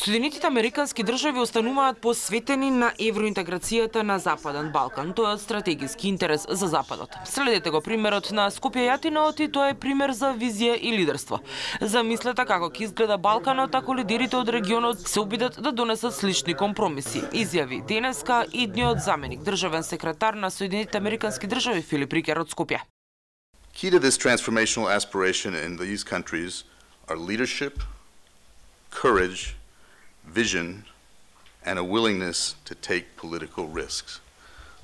Соединетите Американски држави остануваат посветени на евроинтеграцијата на Западен Балкан. Тоа е од стратегиски интерес за Западот. Следете го примерот на Скопје Јатинаот и тоа е пример за визија и лидерство. Замислете како ќе изгледа Балканот ако лидерите од регионот се обидат да донесат слични компромиси. Изјави денеска идниот заменик државен секретар на Соединетите Американски држави Филип Рикер од Скопје. Key to this transformational aspiration in these countries are leadership, courage, vision, and a willingness to take political risks,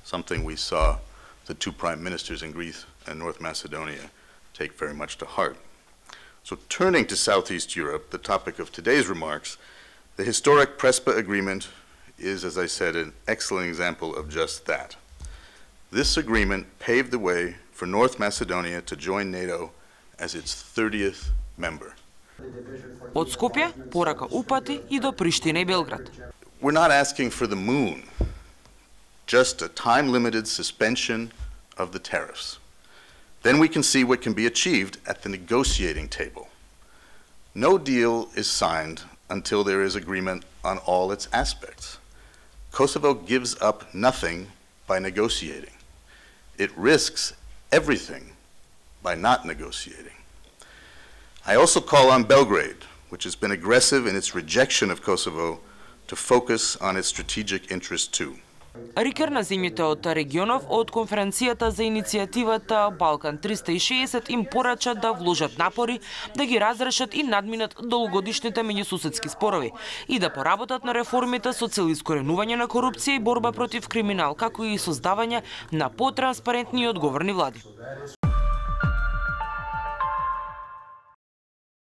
something we saw the two prime ministers in Greece and North Macedonia take very much to heart. So turning to Southeast Europe, the topic of today's remarks, the historic Prespa Agreement is, as I said, an excellent example of just that. This agreement paved the way for North Macedonia to join NATO as its 30th member. Од Скопје порака упати и до Приштина и Белград. We're not asking for the moon, just a time-limited suspension of the tariffs. Then we can see what can be achieved at the negotiating table. No deal is signed until there is agreement on all its aspects. Kosovo gives up nothing by negotiating. It risks everything by not negotiating. I also call on Belgrade, which has been aggressive in its rejection of Kosovo, to focus on its strategic interest too. Рикер на земјите од регионов од конференцијата за иницијативата Балкан 360 им порача да вложат напори, да ги разрешат и надминат долгогодишните меѓусуседски спорови и да поработат на реформите со цел искоренување на корупција и борба против криминал, како и создавање на потранспарентни и одговорни влади.